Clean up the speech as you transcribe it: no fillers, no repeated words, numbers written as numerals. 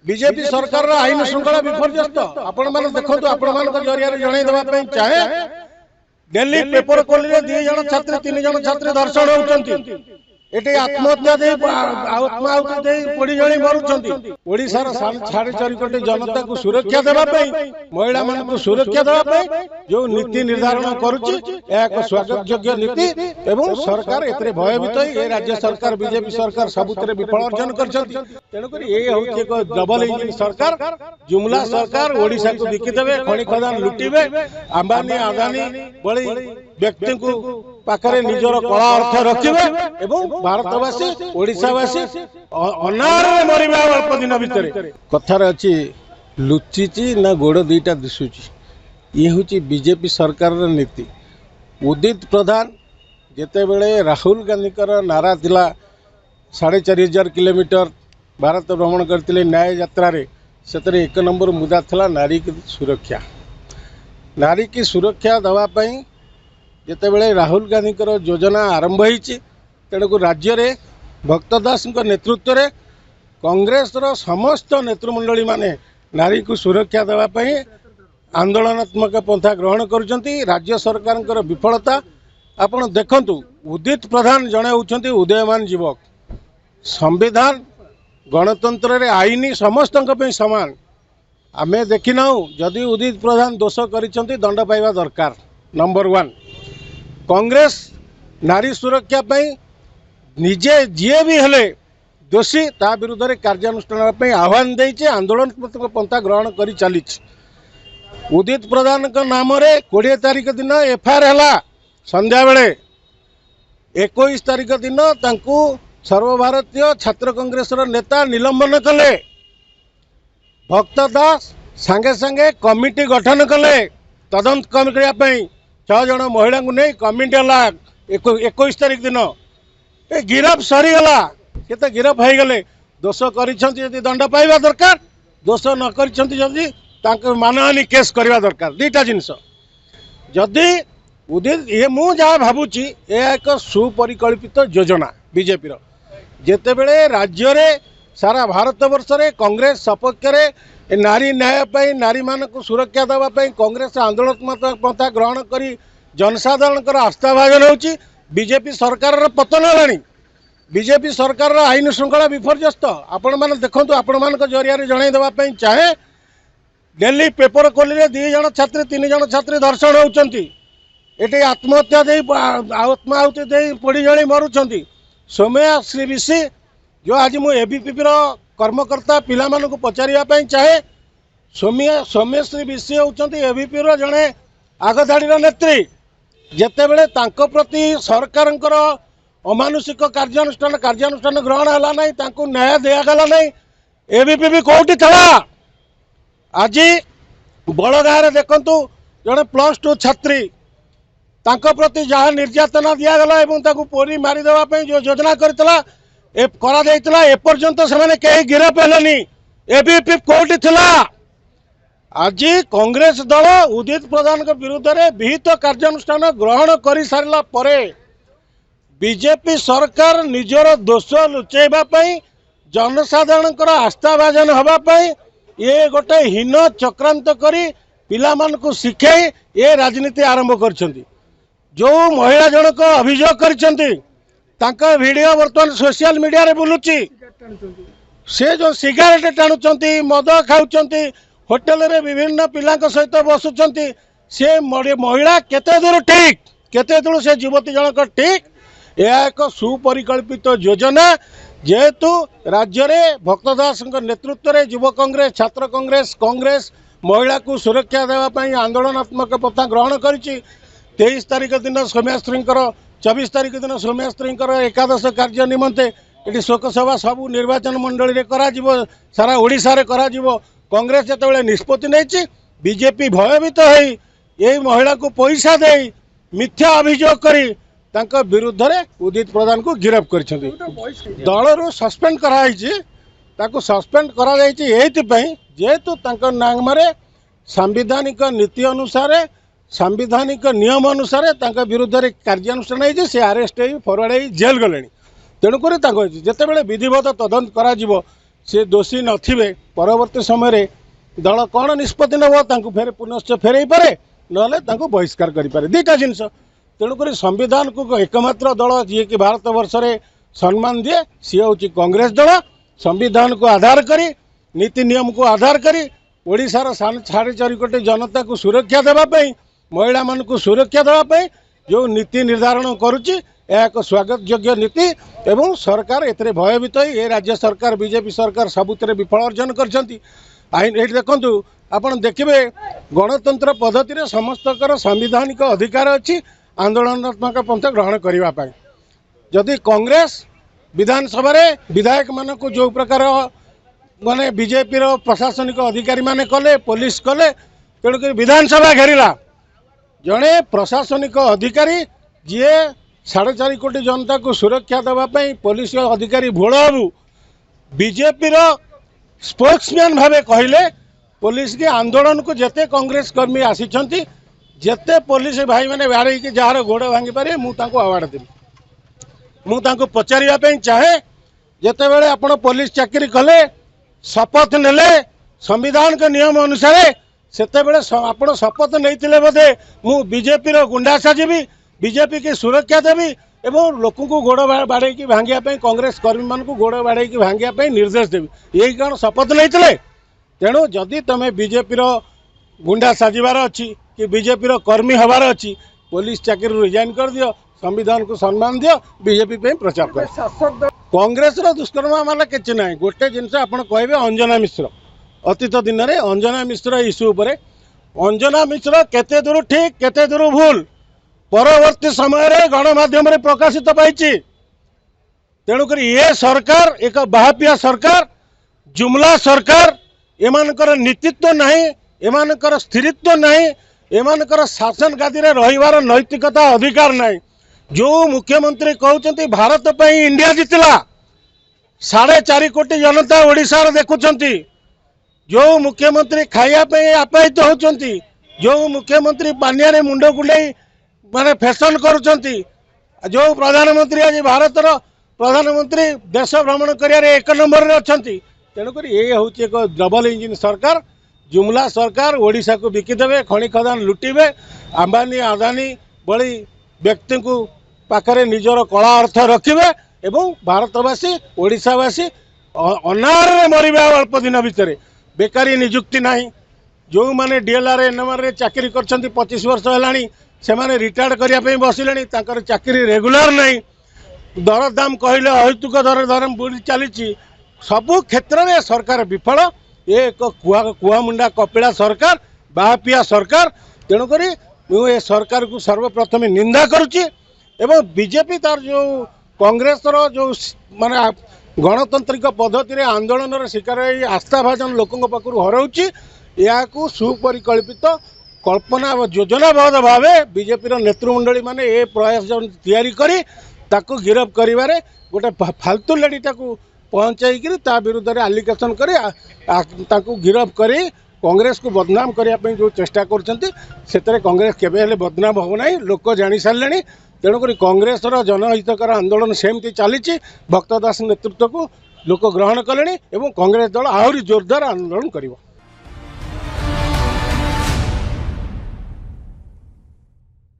BJP सरकार आईन श्रृंखला विपर्यस्त आपण मैंने देखो आपण मान जरिया जनईदेवा चाहे डेली पेपर खोलिए 2 जन छात्री 3 जन छात्री दर्शन होती एटे आत्महत्या दे आत्माहुति दे पड़ी जणी मरुछंती ओडिसा रो 4.5 कोटी जनता को सुरक्षा देबा पई महिला मान को सुरक्षा देबा पई जो नीति निर्धारण करूची एक स्वागत योग्य नीति एवं सरकार एतरे भयभीत ए राज्य सरकार बीजेपी सरकार सबुतरे विफल अर्जन करछंती तेनु करी ए होची एक डबल इंजन सरकार जुमला सरकार ओडिसा को बिकी देबे खणी खदान लुटिबे अंबानी अदानी बड़ी व्यक्ति को पाखरे निजर कला अर्थ रखिबे एवं भारतवासी ओडिशावासी अनार मरिबा अल्प दिन भितर कथार अच्छी लुचिची ना गोड़ दुईटा दिशुची ये हूँ बीजेपी सरकार नीति उदित प्रधान जेते बेले राहुल गांधी नारा थिला 4,500 किलोमीटर भारत भ्रमण करते न्याय यात्रा से 1 नंबर मुद्दा था नारी की सुरक्षा दवापाई जिते बड़े राहुल गांधी योजना आरंभ होती तेणुक राज्य में भक्तदास नेतृत्व में कांग्रेस समस्त नेतृमंडली माने नारी को सुरक्षा देवाई आंदोलनात्मक पंथा ग्रहण कर राज्य सरकार विफलता आपण देखंतु उदित प्रधान जड़े होती उदयमान युवक संविधान गणतंत्र रे आईनी समस्त सामान आमे देखिना जदि उदित प्रधान दोष करिसेंती दंड पाइबा दरकार। नंबर 1 कांग्रेस नारी सुरक्षा पई निजे जी भी हेले दोषी ता विरुद्ध में कार्यानुष्ठान आह्वान देइछे आंदोलनात्मक पंथा ग्रहण करी चली उदित प्रधान नाम 20 तारीख दिन एफआईआर है संध्या बेले 21 तारीख दिन तांकू सर्वभारतीय छात्र कांग्रेस नेता निलंबन कले भक्त दास सांगे सांगे कमिटी गठन कले तदंत करने 6 जन महिला को नहीं कमिटी है 21 तारीख दिन गिरफ सरीगला केते गिरफ हो गले दोष कर दंड पाइबा दरकार दोष न कर मानहानि केस करवा दरकार 2टा जिनस जदि उदित ये मु जहाँ भावुची एक सुपरिकल्पित योजना बीजेपी जेते बेले राज्य रे सारा भारत वर्ष रे कांग्रेस सपक्ष रे नारी न्याय पाई नारी मान को सुरक्षा देवा पाई कांग्रेस आंदोलनात्मक पंथा ग्रहण करी जनसाधारण आस्था भाजन होची बीजेपी सरकार पतन है बीजेपी सरकार आईन श्रृंखला विपर्यस्त आपण मैंने देखो आपण मान जरिया जनईदेवा चाहे डेली पेपर खोलिए 2 जन छात्री 3 जन छात्री दर्शन होती एटे आत्महत्या दे आत्माहुति दे पड़ी जणी मरुछंती सौम्या श्री विशी जो आज मु एबीपीपी कर्मकर्ता पिला मानक पचारिया चाहे सौम्य श्री विशी होती एबीपी जड़े आगधाड़ी नेत्री जेते बेले तांको प्रति सरकार अमानुषिक कार्यानुष्ठान ग्रहण है ना तांको न्याय दिगला ना एबीपी कौटी था आज बड़गाँव देखु जड़े +2 छात्री तांको प्रति जहाँ निर्यातना दिगला पोरी मारिदेवाई जो योजना करा एपर्यंत से कहीं गिरफ हेलेनी एबीपी कौटी थिला आज कांग्रेस दल उदित प्रधान विरुद्ध में विहित कार्यानुष्ठान ग्रहण कर सारा परे बीजेपी सरकार निजर दोष लुचेवाई जनसाधारण आस्था भाजन होगापाई ये गोटे हीन चक्रांत करी पिला मान को शिखई ये राजनीति आरंभ कर जो महिला जनक अभियोग कर वीडियो बर्तमान सोशल मीडिया रे बुलुची से जो सिगारेट टाणुंट मद खाऊं होटेल रे विभिन्न पिला सहित बसुंट से महिला केते दूर ठीक केते दूर से युवती जनक ठीक यह एक सुपरिकल्पित योजना जेहेतु राज्य में भक्तदास नेतृत्व में युव कांग्रेस छात्र कांग्रेस कांग्रेस महिला को सुरक्षा देवाई आंदोलनात्मक पथा ग्रहण कर 23 तारीख दिन सौम्यास्त्री 24 तारीख दिन सौम्यास्त्री एकादश कार्य निमंते ये शोकसभा सबू निर्वाचन मंडली रे करा सारा ओडिशा रे करा कांग्रेस जो निष्पत्ति नहीं बीजेपी भयभीत हो यही महिला को पैसा दे मिथ्या अभियोग करी तांका विरुद्ध रे उदित प्रधान को गिरफ्त कर दल रु सस्पेंड कराई सस्पेंड करा जेहेतु नाम सांविधानिक नीति अनुसार सांविधानिक नियम अनुसार विरुद्ध रे कार्यानुष्ठान होती से अरेस्ट हो फरवर्ड हो जेल गले तेणुक जिते बड़े विधिवत तदंत करा से दोषी नथिबे परवर्ती समय दल कौन निष्पत्ति नब फेर पुनश्च फेरई पारे ना बहिष्कार करें दुईटा जिनस तेणुक संविधान को एकमात्र दल जी कि भारत वर्ष में सम्मान दिए सी हूँ कांग्रेस दल संविधान को आधार करी नीति नियम को आधार करी ओडिशार 4.5 कोटी जनता को सुरक्षा देवाई महिला मान को सुरक्षा देवाई जो नीति निर्धारण करुच्ची एक स्वागत योग्य नीति एवं सरकार ए भयभीत ये राज्य सरकार बीजेपी सरकार सबुतिर विफल अर्जन कर देखु आपड़ देखिए गणतंत्र पद्धति में समस्तकर संवैधानिक अधिकार अच्छी आंदोलनात्मक पंथ ग्रहण करने जदि कांग्रेस विधानसभा विधायक मान को जो प्रकार माने बीजेपी प्रशासनिक अधिकारी माने कले पुलिस कले तेणुक विधानसभा घेरिला जड़े प्रशासनिक अधिकारी जी 4.5 कोटी जनता को सुरक्षा देवाई पुलिस अधिकारी भोल बाबू बीजेपी स्पोक्समैन भावे कहले पुलिस के आंदोलन को जेते कांग्रेस कर्मी आसीचंती जेते पुलिस भाई मैंने बाड़े कि जार गोड़ भांगी पारे मुझे अवार्ड देवी मुझे पचारे चाहे जिते बड़े आपण पुलिस चाकरी कले शपथ नेले संविधान के नियम अनुसार सेते बड़े आपण शपथ नहीं बोधे मु बीजेपी गुंडा साजिबी बीजेपी की सुरक्षा देवी एवं लोक को गोड़ बाड़े भांगापी कांग्रेस कर्मी मान को गोड़ बाड़े भांगापी निर्देश देवी यही कारण शपथ नहीं तेणु जदि तुम्हें बीजेपी गुंडा साजिबार अच्छी कि बीजेपी कर्मी हबार अच्छी पुलिस चाकरी रिजाइन कर दियो संविधान को सम्मान दियो बीजेपी पे प्रचार कर कांग्रेस दुष्कर्म मामला किसी ना गोटे जिनस आप कहे अंजना मिश्र अतीत दिन में अंजना मिश्र इश्यू उपरे अंजना मिश्र केते दूर ठीक केते दूर भूल परवर्ती समय गणमाध्यम प्रकाशित पाई तेणुक ये सरकार एक बाहापिया सरकार जुमला सरकार एमानकर नीतित्व नहीं एमानकर स्थिरित्व नहीं एमानकर शासन गादी में रहिबार नैतिकता अधिकार नहीं जो मुख्यमंत्री कहते भारत पर इंडिया जितला 4.5 कोटी जनता ओडिशा देखुंट जो मुख्यमंत्री खायापी आप्यायित होती जो मुख्यमंत्री पानिया मुंड कुंडे माने फैशन करुँच जो प्रधानमंत्री आज भारतर प्रधानमंत्री देश भ्रमण कर एक नंबर में अच्छा तेणुक ये हूँ एक डबल इंजिन सरकार जुमला सरकार ओडिशा को बिकिदेवे खनि खदान लुटिबे अंबानी आदानी भली व्यक्ति को पाखरे निजर कला अर्थ रखिबे एवं भारतवासी ओडिशावासी अनार मरबे अल्प दिन भितर बेकारी नियुक्ति नहीं जो माने डीएलआर एनएमआर रे चाकरी करछंती 25 वर्ष हेलानी से माने रिटायर्ड करिया पे बसिलेनी ताकर चाकरी रेगुलर नहीं दरदाम कहले अहेतुक दरदाम बुढ़ी चली सबु क्षेत्र में सरकार विफल ये एक कुआ मुंडा कपिला सरकार बाहापिया सरकार तेणुक ये सरकार को सर्वप्रथम निंदा करुच्ची एवं बीजेपी तार जो कांग्रेस जो माने गणतांत्रिक पद्धति रे आंदोलन शिकार आस्थाभाजन लोकों पाखु हराऊँगी या सुपरिकल्पित कल्पना योजनाबद्ध भाव बीजेपी नेतृमंडली माने ये प्रयास तैयारी करी ताकू गिरफ करिवारे गोटे फालतू लेडीटा को पहुँचाई ता विरुद्ध में आलिगेसन कर गिरफ कर कांग्रेस को बदनाम करने जो चेष्टा कर कांग्रेस केबे बदनाम होना लोक जानी सारे तेणुक कांग्रेस जनहितकर आंदोलन सेमती चली भक्त दास नेतृत्व को लोक ग्रहण कले कांग्रेस दल आहरी जोरदार आंदोलन कर।